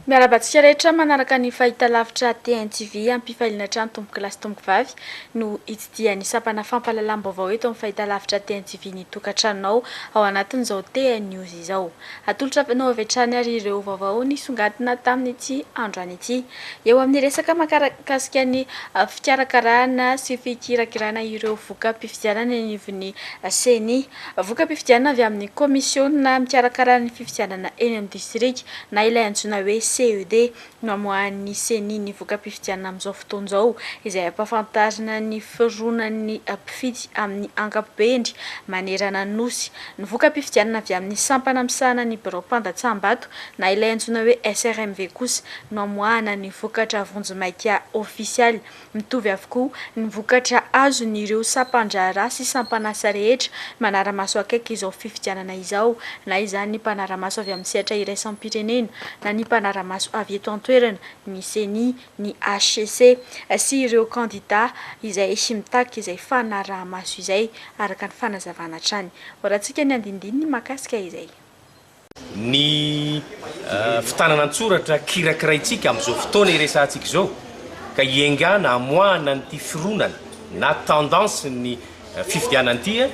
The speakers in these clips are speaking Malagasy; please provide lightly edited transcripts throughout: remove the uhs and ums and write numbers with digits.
Miarabatsika rehetra manaraka ny fahitalavitra TNTV ampifaliana trano tomboky lasy tomboky vavy no itsidihan'ny sampana fampahalalam-baovao eto amin'ny fahitalavitra TNTV ny tokantranonao ao anatin'izao TN News izao. Atolotra nao avy hatrany ary ireo vaovao nisongadina tamin'ity androany ity. Eo amin'ny resaka makarakasika ny fikarakarana sy fikirakirana ireo voka-pifidianana anivon'ny CENI. Voka-pifidianana avy amin'ny komisiona mikarakara ny fifidianana eny amin'ny distrika na ilay antsoina hoe CED no amoahan'ny CENI ny voka-pifidianana amin'izao fotoana izao izay ampahafantarina ny fironan'ny mpifidy amin'ny ankapobeny manerana ny nosy. Ny voka-pifidianana avy amin'ny sampana misahana ny birao mpandatsaham-bato na ilay antsoina hoe SRMV kosa no amoahana ny vokatra vonjimaika ofisialy. Mitovy avokoa ny vokatra azon'ireo sampandrara sy sampanasa rehetra manara-maso akaiky izao fifidianana izao, na izany ny mpanara-maso avy amin'ny sehatra iraisam-pirenena na ny mpanara-maso avy eto an-toerana, ny CENI, ny HCC sy ireo kandida izay mitaky izay fanaraha-maso izay araka ny fanazavana hatrany. Horantsika ny andindininy makasika izay. Ny fitanana an-tsoratra kirakiraitsika amin'izao fotoana iresantsika izao ka iengana amoahana nyity fironana na tendance ny fifidianana ity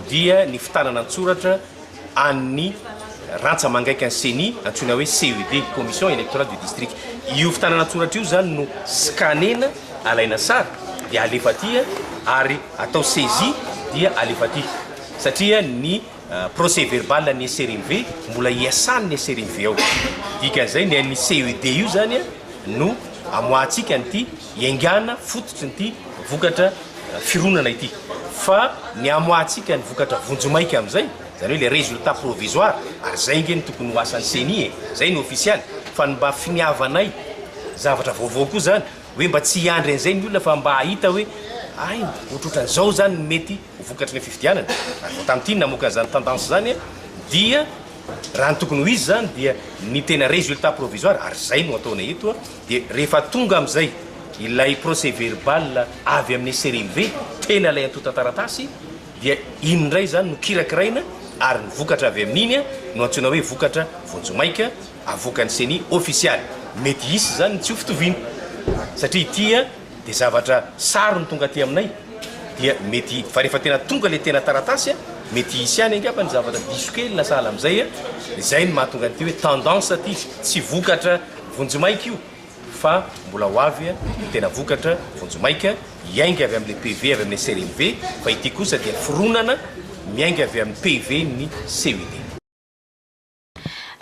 dia ny fitanana an-tsoratra an'ny rantsa mangaika ny CENI antsoina hoe CED, commission électorale du district. Io fitanana an-tsoratra io zany no scanena alaina sary dia alefa aty ary atao saisie dia alefa aty satria ny procès verbal ny SRMV mbola iasan'ny SRMV ao. Dikan'izay ny an'ny CED io zany no amoahantsika nyity iengana fototry nyity vokatra fironana ity. Fa ny amoahantsika ny vokatra vonjimaika amin'izay zany hoe le résultat provisoire ary zay nge ny tokony ho asan'ny CENI zay ny official. Fa ny mba finiavanay zavatra vaovao koa zany hoe mba tsy hiandry an'izay ny olona fa mba hahita hoe ay ohatrohatran'izao zany mety vokatry ny fifidianana. Vao tamin'ity namoaka zany tendance zany dia raha ny tokony ho izy zany dia ny tena résultat provisoire ary zay no ataonay eto dia rehefa tonga amin'izay ilay procès verbal avy amin'ny SRMV tena lay antota-taratasy dia inondray zany no kirakiraina ary ny vokatra avy amin'iny no antsoina hoe vokatra vonjimaika avoakan'ny CENI official. Mety hisy zany tsy ho fitoviana satria ity dia zavatra sary ny tonga aty aminay dia mety fa rehefa tena tonga le tena taratasy mety hisy ihany angamba ny zavatra diso kely na sahala amin'izay izay no mahatonga an'ity hoe tendance aty tsy vokatra vonjimaika io fa mbola ho avy ny tena vokatra vonjimaika iainga avy amin'le PV avy amin'ny SRMV fa ity kosa dia fironana miainga avy amin'ny PV ny CED.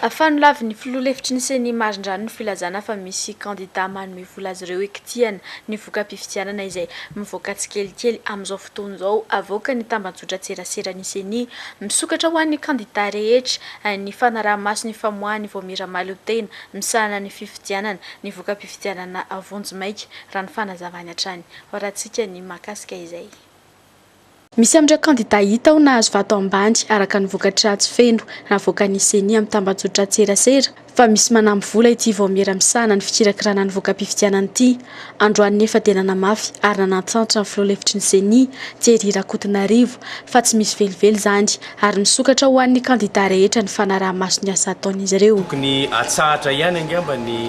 Fanolavy ny filoha-hevitry ny CENI marindrano ny filazana fa misy kandida manome vola azy ireo ekitiana ny voka-pifidianana izay mivoaka tsikelikely amin'izao fotoana izao avoaka ny tambanjotran-tserasera ny CENI misokatra ho an'ny kandida rehetra ny fanaraha-maso ny famoahany vao mira malotena misahana ny fifidianana ny voka-pifidianana vonjimaika raha ny fanazavany hatrany. Horantsika ny makasika izay. Misy amindra kandida hita ho nahazo vato ambany araka ny vokatra tsy feno navoakan'ny CENI amin'ny tambanjotran-tserasera fa misy manamby vola ity vao mira misahana ny fikirakirana ny voka-pifidianana ity. Androany nefa dia nanamafy ary nanantsantatra ny filoha-hevitry ny CENI Thierry Rakotonarivo fa tsy misy velively zany ary nisokatra ho an'ny kandida rehetra ny fanaraha-maso ny asa ataon'izy ireo. Tokony atsahatra ihany angamba ny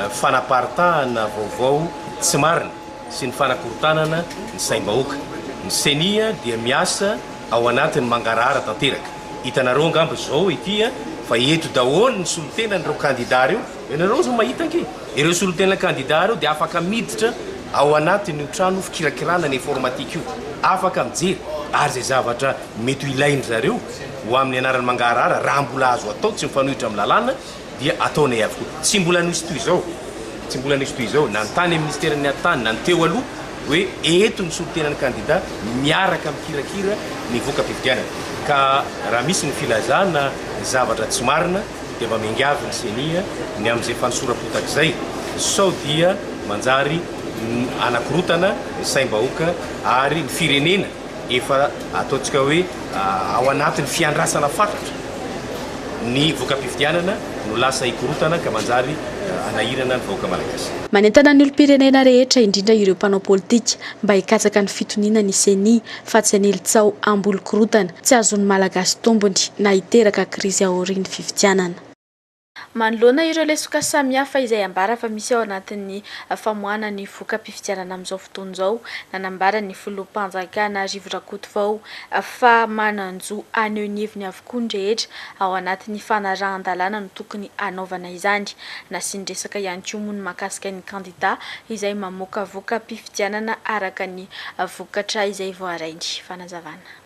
fanaparitahana vaovao tsy marina sy ny fanakorontanana ny saim-bahoaka. Ny CENI dia miasa ao anatin'ny mangarahara tanteraka. Hitanareo angamba zao ity fa eto daholo ny solotenan'ireo kandida reo. Ianareo zao mahita anke ireo solotenana kandida reo dia afaka miditra ao anatin'io trano fikirakirana ny informatika io, afaka mijery ary zay zavatra mety ho ilainy zareo ho amin'ny anaran'ny mangarahara raha mbola azo atao tsy mifanohitra amin'ny lalàna dia ataonay avokoa. Tsy mbola nisy toy izao, tsy mbola nisy toy izao na ny tany amin'ny ministeran'ny atany na ny teo aloha hoe eto ny solotenan'ny kandida miaraka mikirakira ny voka-pifidianana. Ka raha misy ny filazana zavatra tsy marina dia mba miangavy ny CENI ny amin'izay fanosoram-potaka izay sao dia manjary anakorotana ny saim-bahoaka ary ny firenena efa ataontsika hoe ao anatin'ny fiandrasana fatratra ny voka-pifidianana no lasa hikorotana ka manjary anahirana ny vahoaka malagasy. Manentana ny olom-pirenena rehetra indrindra ireo mpanao politika mba hikatsaka ny fitoniana ny CENI fa tsy anelitsao ambolo-korotana tsy azon'ny malagasy tombony na hiteraka krizy aorian'ny fifidianana. Manoloana ireo lesoka samihafa izay ambara fa misy ao anatin'ny famoahana ny voka-pifidianana amin'izao fotoana izao, nanambara ny filoham-panjakana Rivo Rakotovao fa mananjo aneho ny heviny avokoa ny rehetra ao anatin'ny fanarahan-dalàna no tokony anaovana izany. Nasiany resaka ihany koa moa ny mahakasika ny kandida izay mamoaka voka-pifidianana araka ny vokatra izay voarainy. Fanazavana.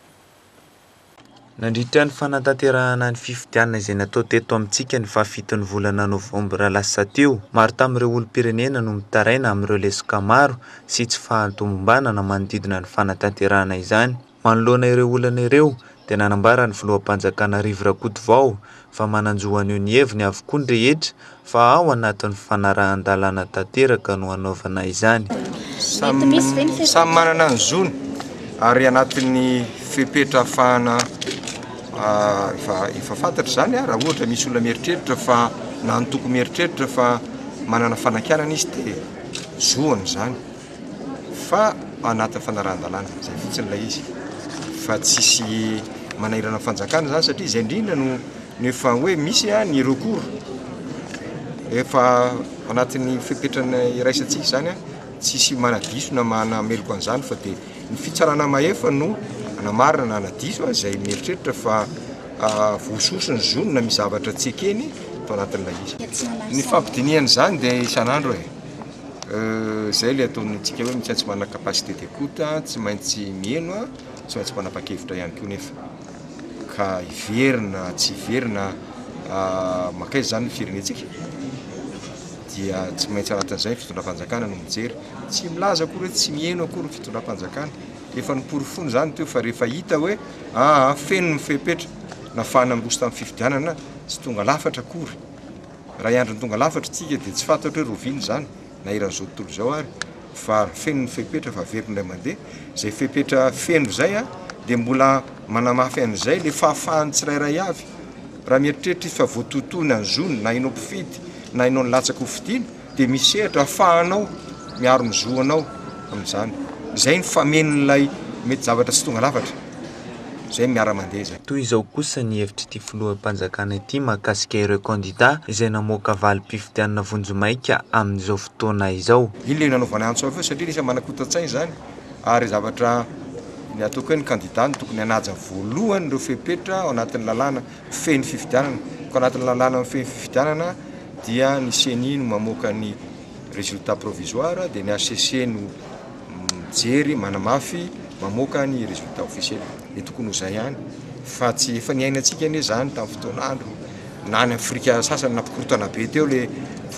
Nandritra ny fanatanterahana ny fifidianana izay natao teto amintsika ny fahafiton'ny volana Novambra lasa teo, maro tamin'ireo olom-pirenena no mitaraina amin'ireo lesoka maro sy tsy fahatomombanana manodidina ny fanatanterahana izany. Manoloana ireo olana ireo dia nanambara ny filoham-panjakana Rivo Rakotovao fa mananjo anio ny heviny avokoa ny rehetra fa ao anatin'ny fanarahan-dalàna tanteraka no anaovana izany. Samy manana ny zony ary anatin'ny fepetra ahafahana efa fantatra zany raha ohatra misy olona mieritreritra fa na ny toko mieritreritra fa manana fanankianana izy dia zoany zany fa anatin'ny fanarahan-dalàna zay fotsiny ilay izy fa tsisy manahirana fanjakana zany satria izay indrindra no efa hoe misy ny recours efa anatin'ny fepetrana iraisantsika zany tsisy manadiso na manameloko an'izany fa dia ny fitsarana mahefa no anamarina na anadiso izay mieritreritra fa voasoso ny zonona misy zavatra tsy ekeny tao anatin'ilay izy. Ny fampidiniana zany dia isan'andro zay le ataontsika hoe tsy manana capacité d'écoute, tsy maintsy mieno, tsy maintsy manapa-kevitra ihany koa nefa ka iverina tsy iverina makaiza zany ny firenetsika dia tsy maintsy anatin'izay fitondram-panjakana no mijery, tsy milaza akory hoe tsy mieno akory ny fitondram-panjakana, efa niporofony zany teo fa rehefa hita hoe feno ny fepetra nafana ambosy tamin'ny fifidianana tsy tonga lafatra akory, raha iandro ny tonga lafatra tsika dia tsy fantatra hoe roviny zany na iran'izao tontolo izao ary fa feno ny fepetra fa verindray mandeha zay fepetra feno zay dia mbola manamafy an'izay le fahafahany tsirairay avy raha mieritreritra izy fa voatotoiny any zony na inao mpifidy na inao ny latsaka ho fidiana dia misehatra ahafahanao miaro ny zoanao amin'izany, zay ny famenon'ilay mety zavatra tsy tonga lafatra zay miara-mandeha zay. Toy izao kosa ny hevitry ity filoham-panjakana ity mahakasika ireo kandida izay namoaka valim-pifidianana vonjomaika amin'izao fotoana izao. Iny le nanaovana antso avy satria nisy manakotatsaina zany ary zavatra ny ataoko hoe ny kandida ny tokony hanaja voalohany ireo fepetra ao anatin'ny lalàna feno fifidianana, ko anatin'ny lalàna feno fifidianana dia ny CENI no mamoaka ny résultat provisoire dia ny HCC no mijery manamafy mamoaka ny résultat officiel. Ny tokony ho zay ihany fa tsy efa niainantsika anie zany tamin'ny fotoan'andro na ny Afrika sasany nampikorotana be teo le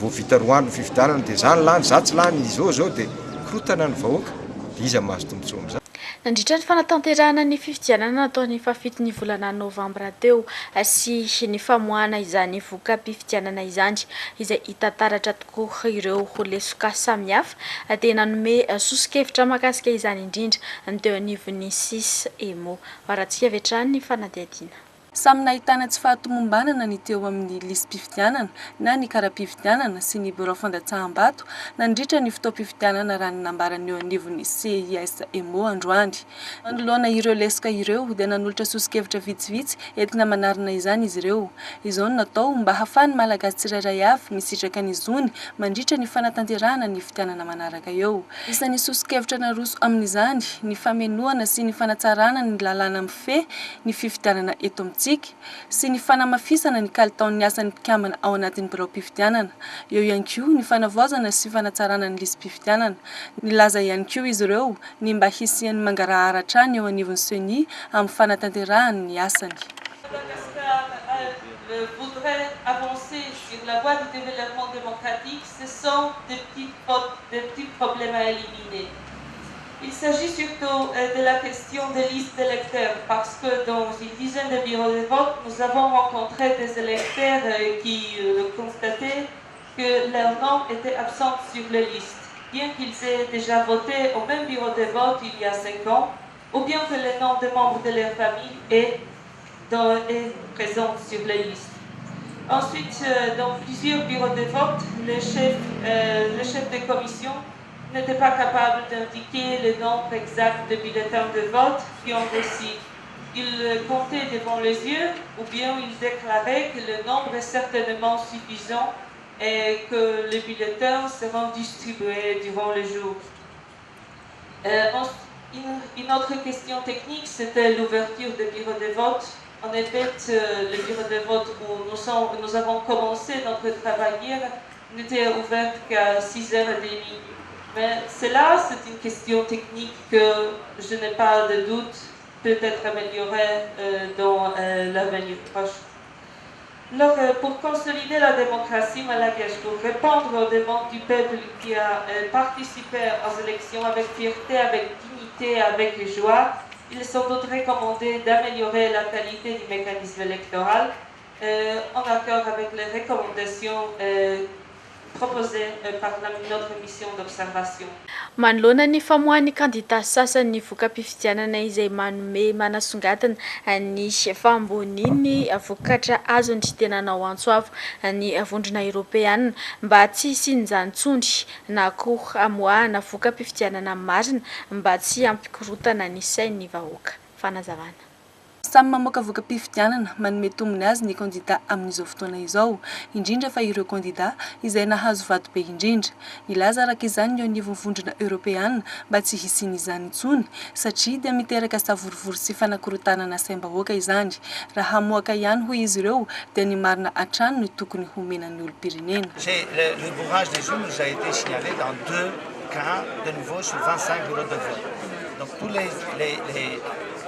voavita roa andro fifidianana dia zany lany za tsy lany izao dia korotana ny vahoaka dia iza mahazo tombontsoa amin'izany. Nandritra ny fanatanterahana ny fifidianana nataon'ny fahafiton'ny volana Novambra teo sy ny famoahana izany voka-pifidianana izany izay hitantaratra tokoa ireo lesoka samihafa dia nanome sosokevitra mahakasika izany indrindra ny teo anivon'ny SIS EMO. Varatsika avy hatrany ny fanadihadiana. Samy nahitana tsy fahatomombanana ny teo amin'ny lisam-pifidianana na ny kara-pifidianana sy ny bureau fandatsaham-bato nandritra ny fotoam-pifidianana raha nanambarana eo anivon'ny CIS EMO androany. Manoloana ireo lesoka ireo dia nanolotra sosokevitra vitsivitsy entina manarina izany izy ireo. Izao no natao mba hahafahan'ny malagasy tsirairay avy misitraka ny zony mandritra ny fanatanterahana ny fifidianana manaraka eo. Isan'ny sosokevitra naroso amin'izany ny famenoana sy ny fanatsarana ny lalàna mifehy ny fifidianana eto amintsika sy ny fanamafisana ny kalitaon'ny asan'ny mpikambana ao anatin'ny birao-pifidianana. Eo ihany koa ny fanavaozana sy fanatsarana ny lisam-pifidianana. Nilaza ihany koa izy ireo ny mba hisian'ny mangarahara hatrany eo anivon'ny CENI amin'ny fanatanterahana ny asany. Voudrait avancer sur la voie du développement démocratique, ce sont de petits problèmes à éliminer. Il s'agit surtout de la question des listes d'électeurs, parce que dans une dizaine de bureaux de vote, nous avons rencontré des électeurs qui constataient que leur nom était absent sur les listes, bien qu'ils aient déjà voté au même bureau de vote il y a 5 ans, ou bien que le nom de membres de leur famille est présent sur les listes. Ensuite, dans plusieurs bureaux de vote, le chef de commission n'était pas capable d'indiquer le nombre exact de bulletins de vote qui ont reçu il comptait devant les yeux ou bien il déclarait que le nombre est certainement suffisant et que les bulletins seront distribués durant le jour. Une autre question technique, c'était l'ouverture des bureaux de vote. En effet, le bureau de vote où nous avons commencé notre travail hier n'était ouvert qu'à 6h30. Mais cela, c'est une question technique que je n'ai pas de doute peut être améliorée dans l'avenir proche. Alors, pour consolider la démocratie malgache, pour répondre aux demandes du peuple qui a participé aux élections avec fierté, avec dignité, avec joie, il est sans doute recommandé d'améliorer la qualité du mécanisme électoral en accord avec les recommandations proposées par notre mission d'observation. Manoloana ny famoahan'ny kandida sasany voka-pifidianana izay manome manasongadina ny famboniny vokatra azo ny tenanao antsoavo ny vondrona eropeanina mba tsy sinjantsondry na koa amoahana voka-pifidianana marina mba tsy ampikorotana ny sain'ny vahoaka. Fanazavana. Samy mamoaka voka-pifidianana manome tombony azy ny kandida amin'izao fotoana izao, indrindra fa ireo kandida izay nahazo vato be indrindra. Ilaza araka izany eo anivon'ny vondrona eropeanina mba tsy hisiny izany intsony satria dia miteraka savorivory sy fanakorotanana saim-bahoaka izany. Raha hamoaka ihany hoy izy ireo dia ny marina hatrany no tokony homenan'ny olom-pirenena. Le bourrage des urnes nous a été signalé dans 2 cas de nouveau sur 25 bureaux de vote. Donc tous les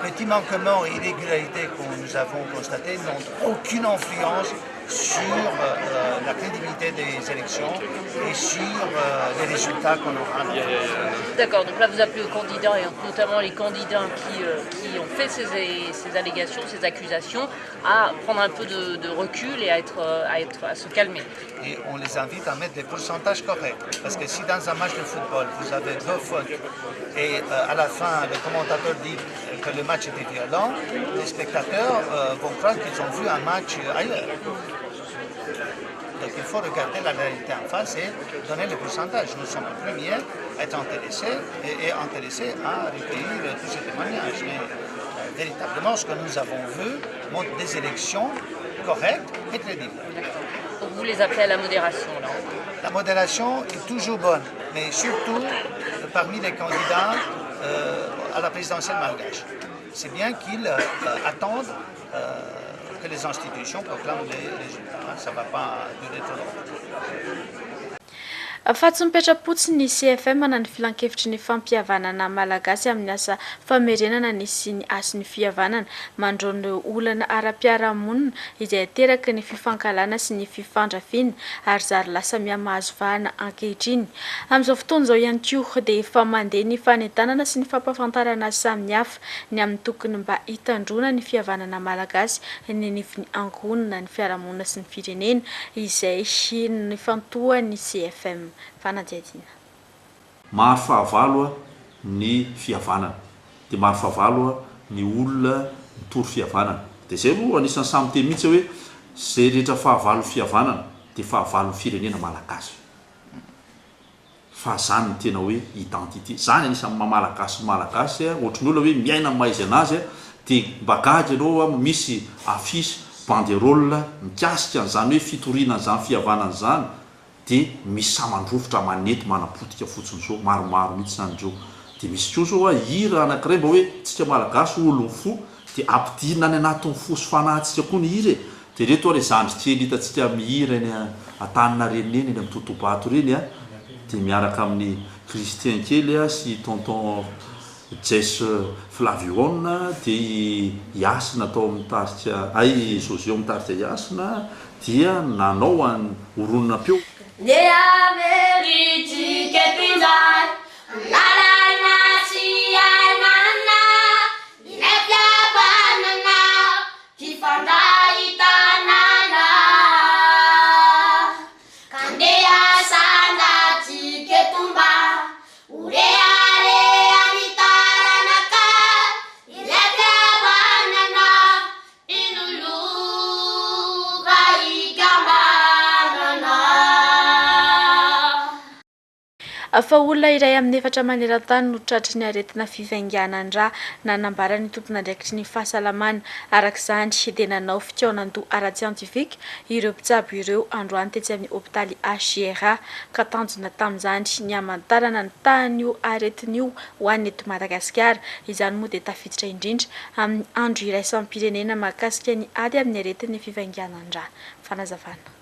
petits manquements et irrégularités que nous avons constatés n'ont aucune influence sur la crédibilité des élections et sur les résultats qu'on aura. D'accord, donc là vous appelez aux candidats, et notamment les candidats qui ont fait ces allégations, ces accusations, à prendre un peu de recul et à se calmer. Et on les invite à mettre des pourcentages corrects. Parce que si dans un match de football, vous avez 2 fautes et à la fin, le commentateur dit que le match était violent, les spectateurs vont croire qu'ils ont vu un match ailleurs. Donc il faut regarder la réalité en face et donner le pourcentage. Nous sommes les premiers à être intéressés à recueillir tous ces témoignages. Mais véritablement, ce que nous avons vu montre des élections correctes et crédibles. Donc vous les appelez à la modération là. La modération est toujours bonne, mais surtout parmi les candidats à la présidentielle malgache. C'est bien qu'ils attendent que les institutions proclament les résultats. Ça ne va pas durer trop longtemps. Fa tsy mipetra-potsiny ny CFM na ny filan-kevitry ny fampihavanana malagasy amin'ny asa famerenana ny sy ny asy ny fihavanana mandrony olana ara-piarahamonina izay ateraky ny fifankalana sy ny fifandrafiana ary zary lasa miamahazo vahana ankehitriny. Amin'izao fotoana izao ihany koa dia efa mandeha ny fanentanana sy ny fampahafantarana samihafa ny amin'ny tokony mba hitandrona ny fihavanana malagasy ny nifiny ankohonana ny fiarahamonina sy ny firenena izay ny fantohan'ny CFM. Fanadihadina. Maro fahavalo ny fihavanana dia maro fahavalo ny olona mitory fihavanana dia zay moa anisan'ny samy teny mihitsy hoe zay rehetra fahavalo fihavanana dia fahavalo firenena malagasy fa zany ny tena hoe identité zany anisan'ny mamalagasy ohatran'ny olona hoe miaina maizy anazy dia bagage ianao misy afisy banderole mikasika an'izany hoe fitoriana an'izany fihavanana zany dia misy samandrofotra manety manapotika fotsiny zao maromaro mihitsy zany reo dia misy koa zao hira anankiray mba hoe tsika malagasy olony fo dia ampidinina any anatin'ny fosy fanahintsika koa ny hira dia reto ary zany kely hitantsika mihira eny atanina reneny eny amin'ny totobato reny dia miaraka amin'ny Christian kely sy tonton Jess Flavion dia Yasina atao mitarika José mitarika Yasina dia nanao oronina peo. Fa olona iray amin'ny efatra maneran-tany no tratry ny aretina fivainganan-dra nanambarany tompona andraikitry ny fahasalamana. Arak'izany dia nanao fitiavan-doha ara-tsiantifika ireo mpitsabo ireo androany tetsy amin'ny hôpitaly HGRA ka tanjona tamin'izany ny hamantarana ny tahan'io aretin'io ho an'ny eto Madagasikara. Izany moa dia tafiditra indrindra amin'ny andro iraisam-pirenena mahakasika ny ady amin'ny aretin'ny fivainganan-dra. Fanazavana.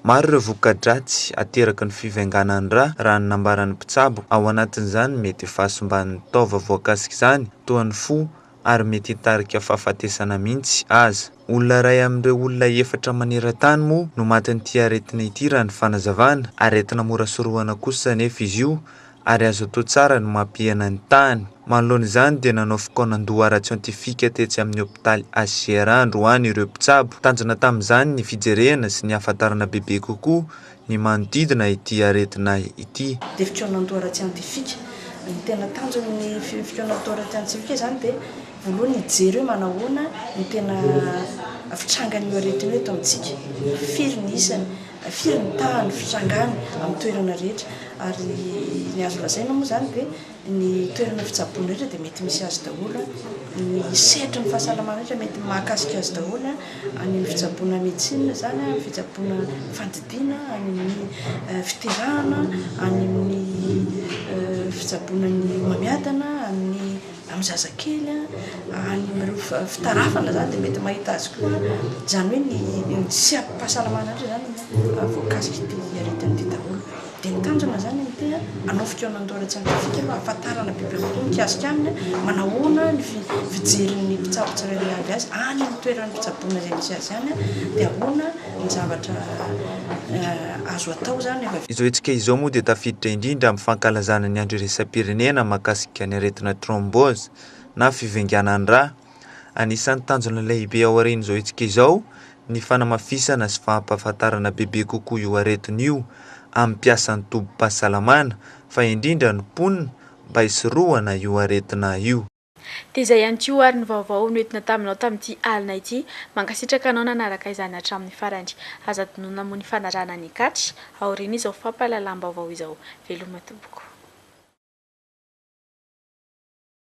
Maro ireo voka-dratsy ateraky ny fivainganan-dra raha ny nambaran'ny mpitsabo, ao anatin'izany mety fahasomban'ny taova voakasika izany toa ny fo ary mety hitarika fahafatesana mihitsy aza. Olona ray amin'ireo olona efatra maneran-tany moa no matin'ity aretina ity raha ny fanazavana. Aretina mora sorohana kosa nefa izy io ary azo atao tsara no mampihana ny tany. Manoloana izany dia nanao fikaonan-doha ara-tsiantifika tetsy amin'ny hôpitaly HGRA androany ireo mpitsabo. Tanjona tamin'izany ny fijerena sy ny ahafantarana bebe kokoa ny manodidina ity aretina ity. Dia fikaonan-doha ara-tsiantifika ny tena tanjon'ny fikaonan-doha ara-tsiantifika izany dia voalohany hijery hoe manahoana ny tena fitrangan'io aretina eto amintsika, firy ny isany, firy ny tahany fitrangany amin'ny toerana rehetra ary ny azo lazaina moa izany dia ny toerana fitsaboana rehetra dia mety misy azy daholo, ny setry ny fahasalamana rehetra mety mahakasika azy daholo, any fitsaboana medicine izany, fitsaboana fandidiana, any amin'ny fiterahana, any amin'ny fitsaboana ny mamiadana, amin'ny zazakely, any amin'ireo fitarafana zany dia mety mahita azy koa, izany hoe ny tsy am-pahasalamana rehetra zany voakasika ity aretin'ity daholo. Dia ny tanjona zany ny tia anao fikaonan-doha ara-tsiantifika aloha ahafantarana bebe kokoa mikasika aminy manahoana ny fijerin'ny mpitsabo tsirairay avy azy any amin'ny toeran'ny fitsaboana izay misy azy any dia ahoana ny zavatra azo atao zany. Izao hetsika izao moa dia tafiditra indrindra amin'ny fankalazana ny andro iraisam-pirenena mahakasika ny aretina thrombose na fivainganan-dra. Anisan'ny tanjona lehibe ao aoriana izao hetsika izao ny fanamafisana sy fampahafantarana bebe kokoa io aretin'io amin'ny piasan'ny tobim-pahasalamana fa indrindra ny mponina mba hisorohana io aretina io. Dia izay ihany koa ary ny vaovao noentina taminao tamin'ity alina ity, mankasitraka anao nanaraka izany hatramin'ny farany. Aza tonoina moa ny fanarana ny akatry aoriana izao fampalalam-baovao izao. Veloma tompoko.